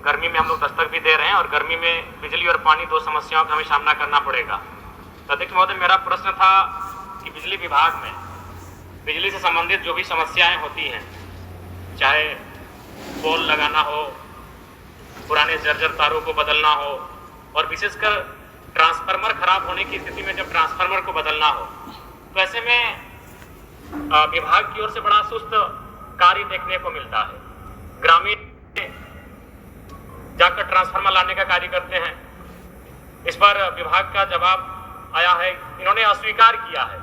गर्मी में हम लोग दस्तक भी दे रहे हैं और गर्मी में बिजली और पानी दो समस्याओं का हमें सामना करना पड़ेगा। तो अध्यक्ष महोदय, मेरा प्रश्न था कि बिजली विभाग में बिजली से संबंधित जो भी समस्याएं होती हैं, चाहे पोल लगाना हो, पुराने जर्जर तारों को बदलना हो, और विशेषकर ट्रांसफार्मर खराब होने की स्थिति में जब ट्रांसफार्मर को बदलना हो, तो ऐसे में विभाग की ओर से बड़ा सुस्त कार्य देखने को मिलता है। ग्रामीण जाकर ट्रांसफार्मर लाने का कार्य करते हैं। इस पर विभाग का जवाब आया है, इन्होंने अस्वीकार किया है।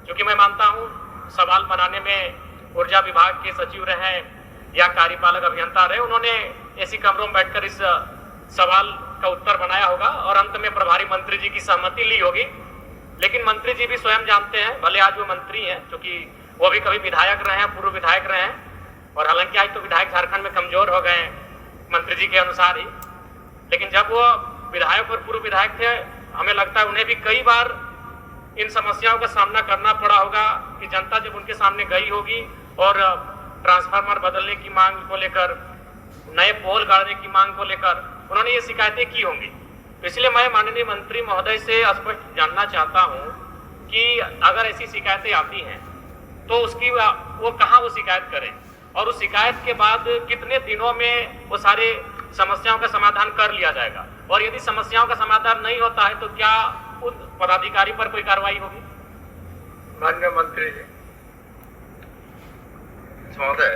क्योंकि मैं मानता हूं सवाल बनाने में ऊर्जा विभाग के सचिव रहे या कार्यपालक अभियंता रहे, उन्होंने ऐसी कमरों में बैठकर इस सवाल का उत्तर बनाया होगा और अंत में प्रभारी मंत्री जी की सहमति ली होगी। लेकिन मंत्री जी भी स्वयं जानते हैं, भले आज वो मंत्री हैं, क्योंकि वो भी कभी विधायक रहे हैं, पूर्व विधायक रहे हैं, और हालांकि आज तो विधायक झारखंड में कमजोर हो गए मंत्री जी के अनुसार ही, लेकिन जब वो विधायक और पूर्व विधायक थे, हमें लगता है उन्हें भी कई बार इन समस्याओं का सामना करना पड़ा होगा कि जनता जब उनके सामने गई होगी और ट्रांसफार्मर बदलने की मांग को लेकर, नए पोल गाड़ने की मांग को लेकर उन्होंने ये शिकायतें की होंगी। तो इसलिए मैं माननीय मंत्री महोदय से स्पष्ट जानना चाहता हूं कि अगर ऐसी शिकायतें आती हैं तो उसकी वो कहाँ वो शिकायत करें, और उस शिकायत के बाद कितने दिनों में वो सारे समस्याओं का समाधान कर लिया जाएगा, और यदि समस्याओं का समाधान नहीं होता है तो क्या उन पदाधिकारी पर कोई कार्रवाई होगी? माननीय मंत्री जी महोदय,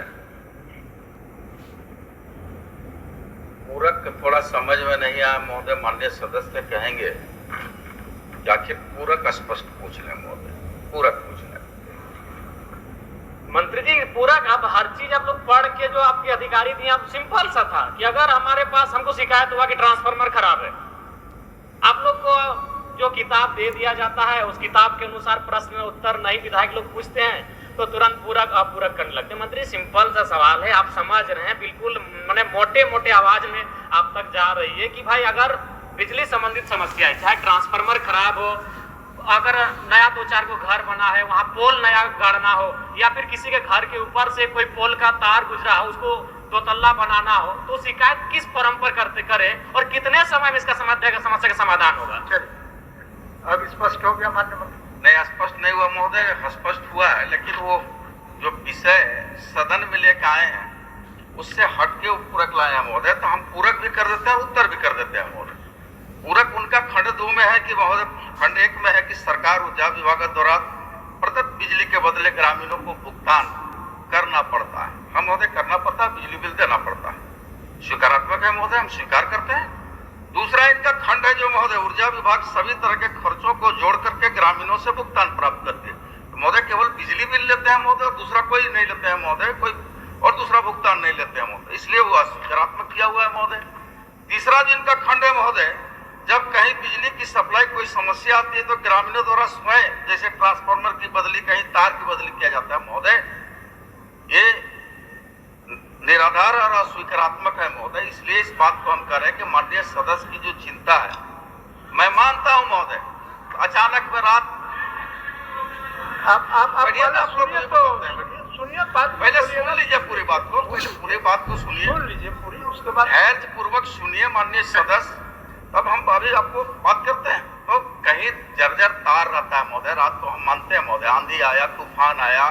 पूरक थोड़ा समझ में नहीं आया महोदय। माननीय सदस्य कहेंगे कि आखिर पूरक स्पष्ट पूछ लें महोदय, पूरक पूछ लें। मंत्री जी, पूरक आप हर चीज आप लोग पढ़ के जो आपके अधिकारी दिए, आप सिंपल सा था कि अगर हमारे पास हमको शिकायत हुआ कि ट्रांसफार्मर खराब है, आप लोग को जो किताब दे दिया जाता है उस किताब के अनुसार प्रश्न उत्तर नहीं विधायक लोग पूछते हैं तो तुरंत पूरक अपूरक करने लगते हैं। मंत्री, सिंपल सा सवाल है, आप समझ रहे हैं, बिल्कुल मैंने मोटे मोटे आवाज में आप तक जा रही है कि भाई अगर बिजली संबंधित समस्या है, चाहे ट्रांसफार्मर खराब हो, अगर नया 2-4 को घर बना है, वहां पोल नया गाड़ना हो, या फिर किसी के घर के ऊपर से कोई पोल का तार गुजरा हो, उसको 2 तल्ला बनाना हो, तो शिकायत किस फॉर्म पर करते करे और कितने समय में इसका समस्या का समाधान होगा? चलिए, अब स्पष्ट हो गया माननीय मंत्री? नहीं, स्पष्ट नहीं हुआ महोदय, स्पष्ट हुआ है, लेकिन वो जो विषय सदन में लेकर आए हैं उससे हटके पूरक लाए हैं महोदय, तो हम पूरक भी कर देते हैं, उत्तर भी कर देते हैं महोदय। पूरक उनका खंड 2 में है कि महोदय, खंड 1 में है कि सरकार ऊर्जा विभाग द्वारा प्रदत्त बिजली के बदले ग्रामीणों को भुगतान करना पड़ता है। हम महोदय करना पड़ता है, बिजली बिल देना पड़ता है, स्वीकारात्मक है महोदय, हम स्वीकार करते हैं। दूसरा इनका खंड है जो महोदय, ऊर्जा विभाग सभी तरह के खर्चों को जोड़ करके ग्रामीणों से भुगतान प्राप्त करते हैं। तो महोदय केवल बिजली बिल लेते हैं महोदय, और दूसरा कोई नहीं लेते हैं महोदय, कोई और दूसरा भुगतान नहीं लेते हैं महोदय, इसलिए वो अस्वीकारात्मक किया हुआ है महोदय। तीसरा जो इनका खंड है महोदय, जब कहीं बिजली की सप्लाई कोई समस्या आती है तो ग्रामीणों द्वारा स्वयं, जैसे ट्रांसफार्मर की बदली, कहीं तार की बदली किया जाता है महोदय, ये निराधार और अस्वीकारात्मक है महोदय। इसलिए इस बात को हम कह रहे हैं कि माननीय सदस्य की जो चिंता है, मैं मानता हूं महोदय, अचानक में रात सुनिए बात, पहले सुन लीजिए पूरी बात को, पहले पूरी बात को सुनिए, सुन लीजिए पूरी, उसके बाद धैर्य पूर्वक सुनिए माननीय सदस्य, तब हम अभी आपको बात करते हैं। तो कहीं जर्जर तार रहता है महोदय, रात को हम मानते हैं महोदय, आंधी आया, तूफान आया,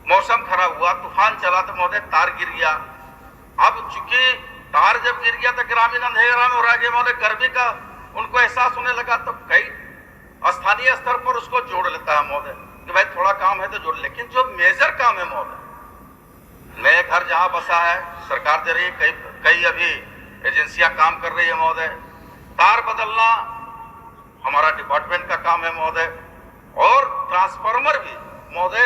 मौसम खराब हुआ, तूफान चला तो महोदय तार गिर गया। अब चूंकि तार जब गिर गया तो ग्रामीण अंधेरा में रह गए महोदय, गर्मी का उनको एहसास होने लगा, तो कई स्थानीय स्तर पर उसको जोड़ लेता है महोदय कि भाई थोड़ा काम है तो जोड़, लेकिन जो मेजर काम है महोदय, नए घर जहां बसा है सरकार दे रही है, कई अभी एजेंसियां काम कर रही है महोदय, तार बदलना हमारा डिपार्टमेंट का काम है महोदय, और ट्रांसफार्मर भी महोदय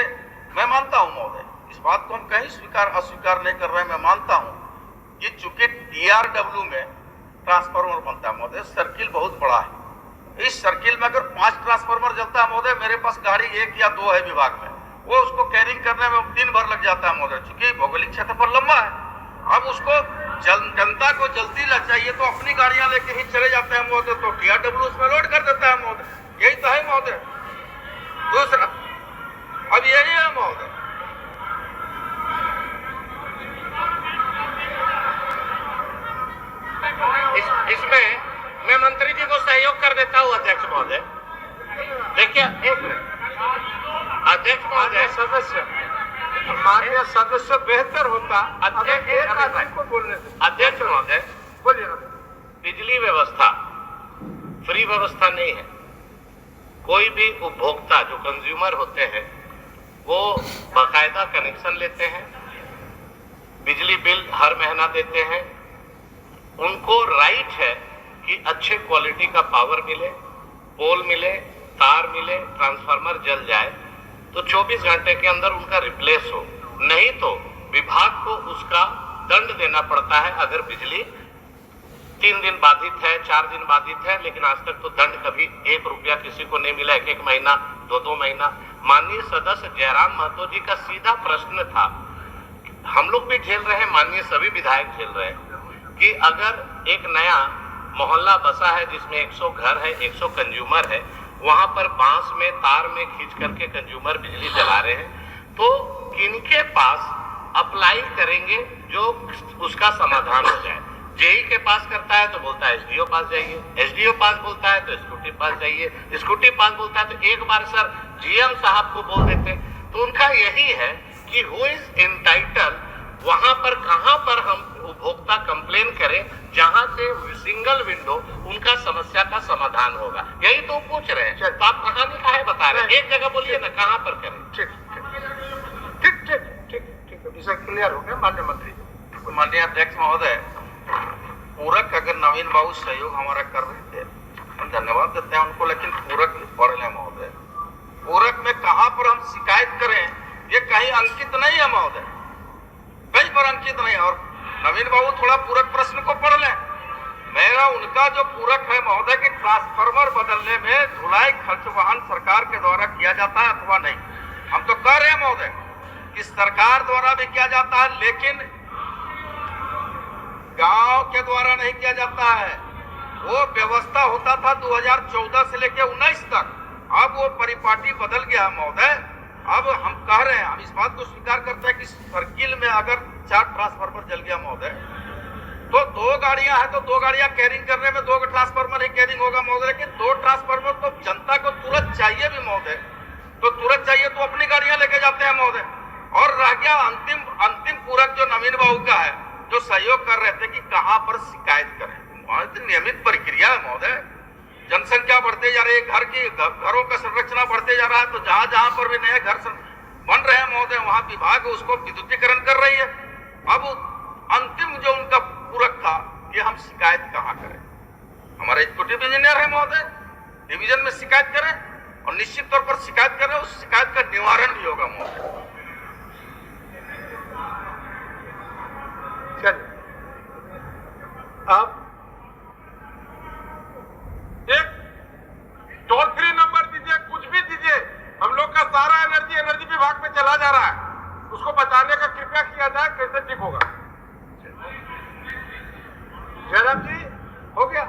मैं मानता हूं महोदय, इस बात को हम कहीं स्वीकार अस्वीकार नहीं कर रहे हैं। मैं मानता हूं कि चूंकि DRW में ट्रांसफार्मर बनता है महोदय, सर्किल बहुत बड़ा है, इस सर्किल में अगर 5 ट्रांसफार्मर जलता है महोदय, मेरे पास गाड़ी 1 या 2 है विभाग में, वो उसको कैरिंग करने में दिन भर लग जाता है महोदय, चूंकि भौगोलिक क्षेत्र पर लंबा है। अब उसको जनता को जल्दी लग चाहिए तो अपनी गाड़ियां लेके ही चले जाते हैं महोदय, तो DRW उसमें लोड कर देता है महोदय, यही तो है महोदय। दूसरा अब यही है महोदय, लेता हूँ अध्यक्ष महोदय। देखिए एक अध्यक्ष महोदय, सदस्य, माननीय सदस्य बेहतर होता अध्यक्ष को बोलने से। अध्यक्ष महोदय, बोलिए ना। बिजली व्यवस्था फ्री व्यवस्था नहीं है। कोई भी उपभोक्ता जो कंज्यूमर होते हैं वो बाकायदा कनेक्शन लेते हैं, बिजली बिल हर महीना देते हैं। उनको राइट है कि अच्छे क्वालिटी का पावर मिले, पोल मिले, तार मिले, ट्रांसफार्मर जल जाए तो 24 घंटे के अंदर उनका रिप्लेस हो, नहीं तो विभाग को उसका दंड देना पड़ता है। अगर बिजली 3 दिन बाधित है, 4 दिन बाधित है, लेकिन आज तक तो दंड कभी 1 रुपया किसी को नहीं मिला, 1 महीना, 2 महीना। माननीय सदस्य जयराम महतो जी का सीधा प्रश्न था, हम लोग भी झेल रहे हैं, माननीय सभी विधायक झेल रहे हैं कि अगर एक नया मोहल्ला बसा है जिसमें 100 घर है, 100 कंज्यूमर है, वहां पर बांस में तार में खींच करके कंज्यूमर बिजली जला रहे हैं, तो किनके पास अप्लाई करेंगे जो उसका समाधान हो जाए। जेई के पास करता है तो बोलता है एसडीओ पास जाइए, एसडीओ पास बोलता है तो स्कूटी पास जाइए, स्कूटी पास बोलता है तो एक बार सर जीएम साहब को बोल देते। तो उनका यही है कि हु इज एंटाइटल, वहां पर कहां पर हम उपभोक्ता कंप्लेन करें जहां से सिंगल विंडो उनका समस्या का समाधान होगा। यही तो पूछ रहे हैं। तो आप कहानी काहे बता रहे हैं? एक जगह बोलिए ना कहां पर करें। ठीक ठीक ठीक ठीक ठीक विषय क्लियर हो गया माननीय मंत्री जी। तो माननीय अध्यक्ष महोदय, पूरक अगर नवीन बाबू सहयोग हमारा कर रहे थे, हम धन्यवाद देते हैं उनको, लेकिन पूरक पढ़ लें महोदय। पूरक में कहां पर हम शिकायत करें ये कहीं अंकित नहीं है महोदय, कहीं पर अंकित नहीं। और नवीन बाबू थोड़ा पूरक प्रश्न को पढ़ लें। मेरा उनका जो पूरक है महोदय कि ट्रांसफार्मर बदलने में धुलाई खर्च वहन सरकार के द्वारा किया जाता है अथवा नहीं। हम तो कह रहे हैं महोदय कि सरकार द्वारा भी किया जाता है, लेकिन गांव के द्वारा नहीं किया जाता है। वो व्यवस्था होता था 2014 से लेकर 19 तक, अब वो परिपाटी बदल गया महोदय। अब हम कह रहे हैं, हम इस बात को स्वीकार करते हैं कि सर्किल में अगर 4 ट्रांसफार्मर जल गया महोदय तो 2 गाड़ियां हैं तो 2 गाड़ियां कैरिंग करने में 2 ट्रांसफार्मर ही कैरिंग होगा महोदय। लेकिन 2 ट्रांसफार्मर तो जनता को तुरंत चाहिए भी महोदय, तो तुरंत चाहिए तो अपनी गाड़ियां लेके जाते हैं महोदय। और रह गया अंतिम पूरक जो नवीन बाबू का है, जो सहयोग कर रहे थे कि कहां पर शिकायत करें। नियमित प्रक्रिया है महोदय, जनसंख्या बढ़ते जा रही है, घरों का संरचना बढ़ते जा रहा है, तो जहां जहां पर भी नए घर बन रहे हैं महोदय वहां विभाग उसको विद्युतीकरण कर रही है। अब अंतिम जो उनका पूरक था कि हम शिकायत कहां करें। हमारे एग्जीक्यूटिव इंजीनियर है महोदय, डिवीजन में शिकायत करें और निश्चित तौर पर शिकायत करें, उस शिकायत का निवारण भी होगा महोदय। चलिए अब एक टोल फ्री नंबर दीजिए, कुछ भी दीजिए, हम लोग का सारा एनर्जी विभाग में चला जा रहा है, उसको बचाने का कृपया किया जाए, कैसे ठीक होगा। जयराम जी हो गया,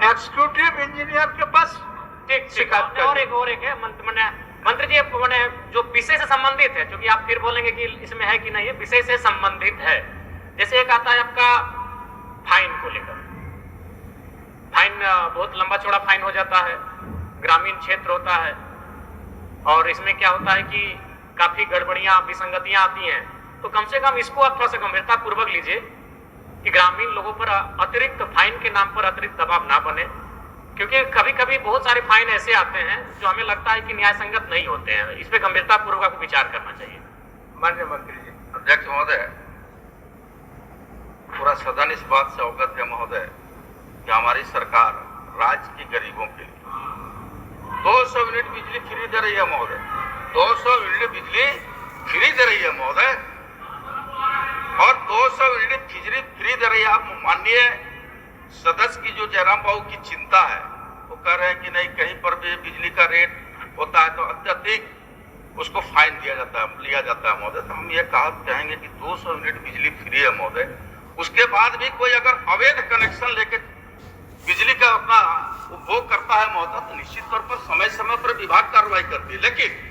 एग्जीक्यूटिव इंजीनियर के पास ठीक शिकायत और एक है मंत्री जी, मैंने जो विषय से संबंधित है, क्योंकि आप फिर बोलेंगे कि इसमें है कि नहीं है, विषय से संबंधित है। जैसे एक आता है आपका फाइन को लेकर, फाइन बहुत लंबा चौड़ा फाइन हो जाता है, ग्रामीण क्षेत्र होता है, और इसमें क्या होता है कि काफी गड़बड़ियां विसंगतियां आती हैं। तो कम से कम इसको आप थोड़ा सा गंभीरता पूर्वक लीजिए कि ग्रामीण लोगों पर अतिरिक्त फाइन के नाम पर अतिरिक्त दबाव ना बने, क्योंकि कभी कभी बहुत सारे फाइन ऐसे आते हैं जो हमें लगता है कि न्याय संगत नहीं होते हैं। इस पे गंभीरता पूर्वक विचार करना चाहिए। माननीय मंत्री जी। अध्यक्ष महोदय, पूरा सदन इस बात से अवगत है महोदय कि हमारी सरकार राज्य के गरीबों के लिए 200 यूनिट बिजली फ्री दे रही है महोदय, 200 यूनिट बिजली फ्री दे रही है महोदय, और 200 यूनिट बिजली फ्री दे रही है। आप माननीय सदस्य की जो जयराम बाबू की चिंता है, वो कह रहे हैं कि नहीं कहीं पर भी बिजली का रेट होता है तो अत्यधिक उसको फाइन लिया जाता है महोदय। तो हम ये कहेंगे कि 200 यूनिट बिजली फ्री है महोदय, उसके बाद भी कोई अगर अवैध कनेक्शन लेके बिजली का अपना उपभोग करता है महोदय, तो निश्चित तौर पर समय समय पर विभाग कार्रवाई करती है, लेकिन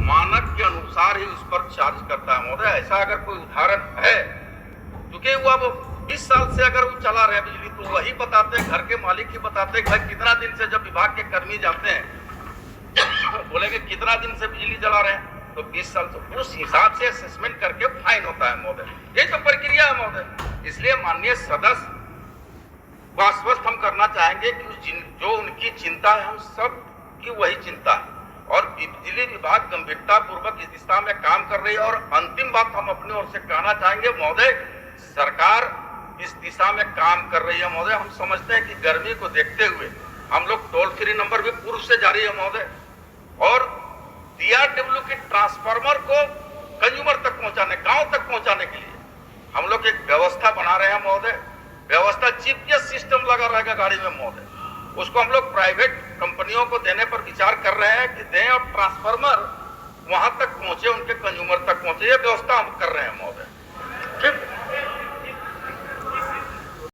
मानक के अनुसार ही उस पर चार्ज करता है महोदय। ऐसा अगर कोई उदाहरण है, क्योंकि वो अब 20 साल से अगर वो चला रहे हैं बिजली, तो वही बताते हैं, घर के मालिक ही बताते हैं कि भाई कितना दिन से, जब विभाग के कर्मी जाते हैं बोलेंगे कितना दिन से बिजली जला रहे हैं, तो 20 साल से, उस हिसाब से असेसमेंट करके फाइन होता है महोदय। ये तो प्रक्रिया है महोदय। इसलिए माननीय सदस्य को आश्वस्त हम करना चाहेंगे कि जो उनकी चिंता है, हम सब की वही चिंता है, और बिजली विभाग गंभीरता पूर्वक इस दिशा में काम कर रही है। और अंतिम बात हम अपनी ओर से कहना चाहेंगे महोदय, सरकार इस दिशा में काम कर रही है महोदय। हम समझते हैं कि गर्मी को देखते हुए हम लोग टोल फ्री नंबर भी पूर्व से जारी है महोदय, और DRW के ट्रांसफार्मर को कंज्यूमर तक पहुंचाने, गांव तक पहुंचाने के लिए हम लोग एक व्यवस्था बना रहे हैं महोदय। व्यवस्था जीपीएस सिस्टम लगा रहेगा गाड़ी में महोदय, उसको हम लोग प्राइवेट कंपनियों को देने पर विचार कर रहे हैं कि दें, और ट्रांसफार्मर वहां तक पहुंचे, उनके कंज्यूमर तक पहुंचे। ये व्यवस्था हम कर रहे हैं महोदय। ठीक